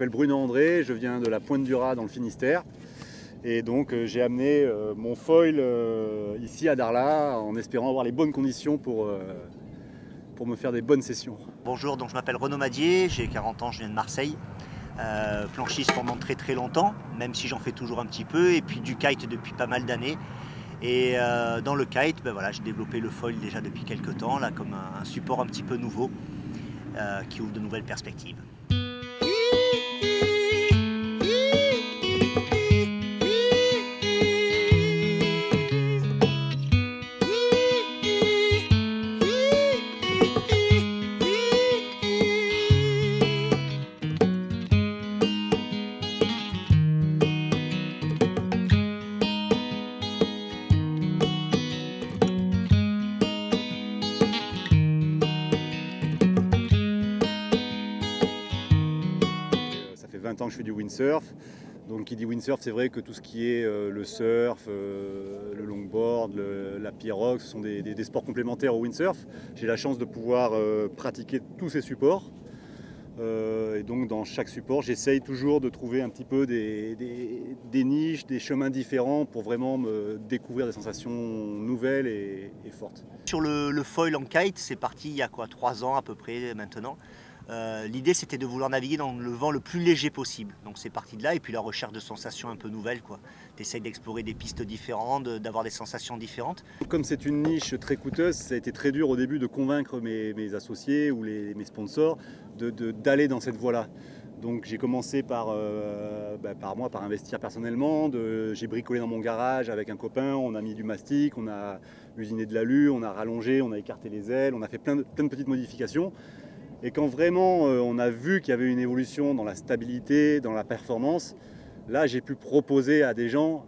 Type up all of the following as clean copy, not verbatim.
m'appelle Bruno André, je viens de la Pointe du Raz dans le Finistère. Et donc j'ai amené mon foil ici à Darla en espérant avoir les bonnes conditions pour me faire des bonnes sessions. Bonjour, donc je m'appelle Renaud Madier, j'ai 40 ans, je viens de Marseille. Planchiste pendant très longtemps, même si j'en fais toujours un petit peu, et puis du kite depuis pas mal d'années. Et dans le kite, voilà, j'ai développé le foil déjà depuis quelques temps, là, comme un support un petit peu nouveau qui ouvre de nouvelles perspectives. Ça fait 20 ans que je fais du windsurf. Donc qui dit windsurf, c'est vrai que tout ce qui est le surf, le longboard, la pirogue, ce sont des sports complémentaires au windsurf. J'ai la chance de pouvoir pratiquer tous ces supports. Et donc dans chaque support, j'essaye toujours de trouver un petit peu des niches, des chemins différents pour vraiment me découvrir des sensations nouvelles et fortes. Sur le foil en kite, c'est parti il y a 3 ans à peu près maintenant. L'idée c'était de vouloir naviguer dans le vent le plus léger possible. Donc c'est parti de là, et puis la recherche de sensations un peu nouvelles. Tu essayes d'explorer des pistes différentes, d'avoir des sensations différentes. Comme c'est une niche très coûteuse, ça a été très dur au début de convaincre mes associés ou mes sponsors d'aller dans cette voie-là. Donc j'ai commencé par investir personnellement. J'ai bricolé dans mon garage avec un copain, on a mis du mastic, on a usiné de l'alu, on a rallongé, on a écarté les ailes, on a fait plein de petites modifications. Et quand vraiment on a vu qu'il y avait une évolution dans la stabilité, dans la performance, là j'ai pu proposer à des gens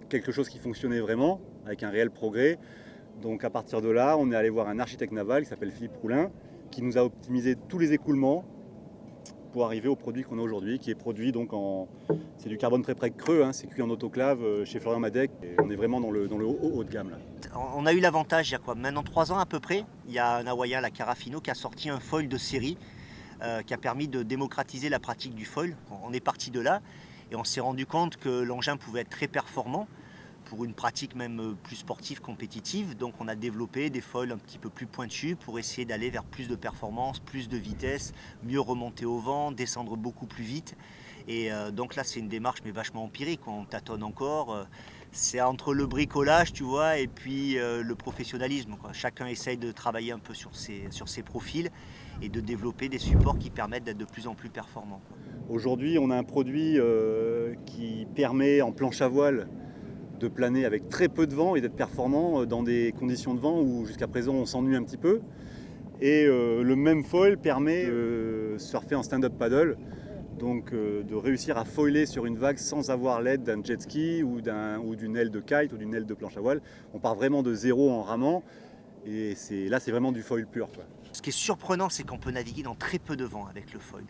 quelque chose qui fonctionnait vraiment, avec un réel progrès. Donc à partir de là, on est allé voir un architecte naval qui s'appelle Philippe Roulin, qui nous a optimisé tous les écoulements pour arriver au produit qu'on a aujourd'hui, qui est produit donc c'est du carbone très creux, hein, c'est cuit en autoclave chez Florian Madec. Et on est vraiment dans le haut de gamme là. On a eu l'avantage, il y a maintenant 3 ans à peu près, il y a un Hawaïen, la Carafino, qui a sorti un foil de série qui a permis de démocratiser la pratique du foil. On est parti de là et on s'est rendu compte que l'engin pouvait être très performant pour une pratique même plus sportive, compétitive. Donc on a développé des foils un petit peu plus pointus pour essayer d'aller vers plus de performance, plus de vitesse, mieux remonter au vent, descendre beaucoup plus vite. Et donc là c'est une démarche mais vachement empirique, on tâtonne encore. C'est entre le bricolage, tu vois, et puis le professionnalisme, quoi. Chacun essaye de travailler un peu sur ses profils et de développer des supports qui permettent d'être de plus en plus performants. Aujourd'hui on a un produit qui permet en planche à voile de planer avec très peu de vent et d'être performant dans des conditions de vent où jusqu'à présent on s'ennuie un petit peu. Et le même foil permet de surfer en stand-up paddle, donc de réussir à foiler sur une vague sans avoir l'aide d'un jet ski ou d'une aile de kite ou d'une aile de planche à voile. On part vraiment de zéro en ramant et là c'est vraiment du foil pur, quoi. Ce qui est surprenant, c'est qu'on peut naviguer dans très peu de vent avec le foil.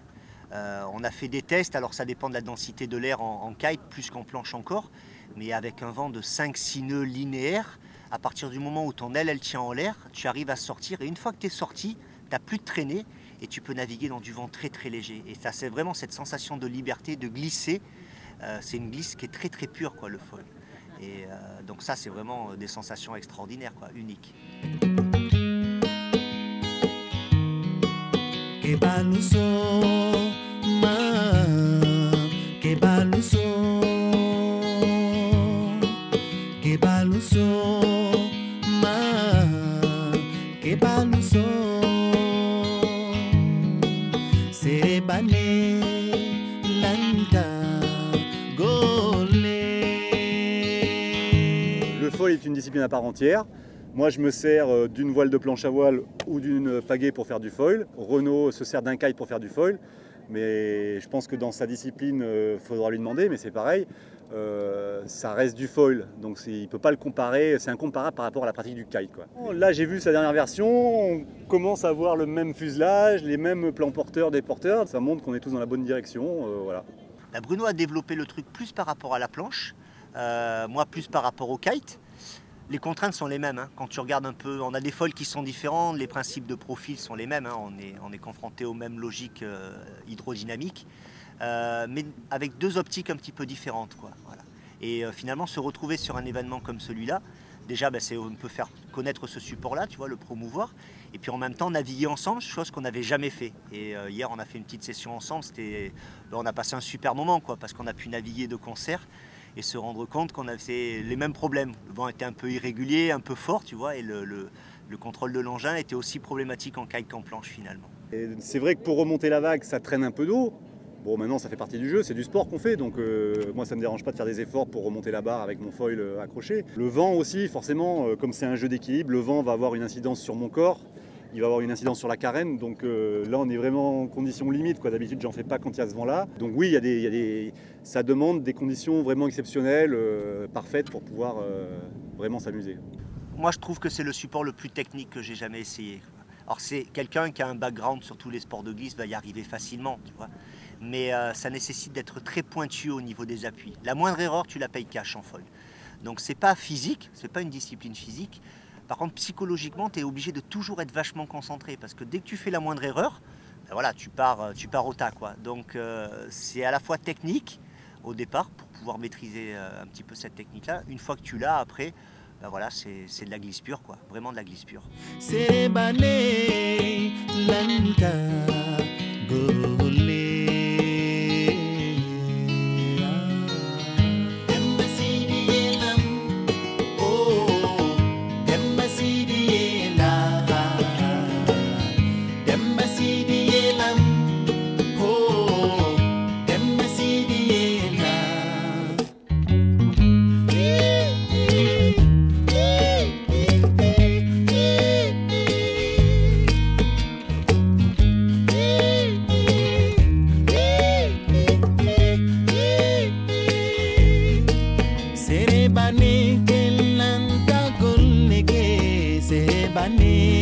On a fait des tests, alors ça dépend de la densité de l'air en kite, plus qu'en planche encore, mais avec un vent de 5-6 nœuds linéaires, à partir du moment où ton aile elle tient en l'air, tu arrives à sortir, et une fois que tu es sorti, tu n'as plus de traînée, et tu peux naviguer dans du vent très léger. Et ça, c'est vraiment cette sensation de liberté, de glisser. C'est une glisse qui est très pure, quoi, le foil. Et donc ça, c'est vraiment des sensations extraordinaires, quoi, uniques. Le foil est une discipline à part entière. Moi je me sers d'une voile de planche à voile ou d'une pagaie pour faire du foil. Renaud se sert d'un kite pour faire du foil. Mais je pense que dans sa discipline, il faudra lui demander, mais c'est pareil. Ça reste du foil, donc il ne peut pas le comparer, c'est incomparable par rapport à la pratique du kite, quoi. Là j'ai vu sa dernière version, on commence à voir le même fuselage, les mêmes plans porteurs des porteurs, ça montre qu'on est tous dans la bonne direction, voilà. Bruno a développé le truc plus par rapport à la planche, moi plus par rapport au kite. Les contraintes sont les mêmes, hein. Quand tu regardes un peu, on a des foils qui sont différents, les principes de profil sont les mêmes, hein. On est confronté aux mêmes logiques hydrodynamiques. mais avec deux optiques un petit peu différentes, quoi. Voilà. Et finalement, se retrouver sur un événement comme celui-là, déjà, on peut faire connaître ce support-là, tu vois, le promouvoir, et puis en même temps naviguer ensemble, chose qu'on n'avait jamais fait. Et hier, on a fait une petite session ensemble, on a passé un super moment, quoi, parce qu'on a pu naviguer de concert et se rendre compte qu'on avait les mêmes problèmes. Le vent était un peu irrégulier, un peu fort, tu vois, et le contrôle de l'engin était aussi problématique en kayak qu'en planche finalement. C'est vrai que pour remonter la vague, ça traîne un peu d'eau. Bon, maintenant ça fait partie du jeu, c'est du sport qu'on fait, donc moi ça me dérange pas de faire des efforts pour remonter la barre avec mon foil accroché. Le vent aussi, forcément, comme c'est un jeu d'équilibre, le vent va avoir une incidence sur mon corps, il va avoir une incidence sur la carène, donc là on est vraiment en conditions limites, quoi. D'habitude j'en fais pas quand il y a ce vent-là. Donc oui, ça demande des conditions vraiment exceptionnelles, parfaites pour pouvoir vraiment s'amuser. Moi je trouve que c'est le support le plus technique que j'ai jamais essayé. Alors c'est quelqu'un qui a un background sur tous les sports de glisse va y arriver facilement, tu vois. Mais ça nécessite d'être très pointu au niveau des appuis. La moindre erreur, tu la payes cash en foil. Donc c'est pas physique, c'est pas une discipline physique. Par contre, psychologiquement, tu es obligé de toujours être vachement concentré parce que dès que tu fais la moindre erreur, ben voilà, tu pars au tas, quoi. Donc c'est à la fois technique au départ pour pouvoir maîtriser un petit peu cette technique-là. Une fois que tu l'as, après, ben voilà, c'est de la glisse pure, quoi. Vraiment de la glisse pure. Bani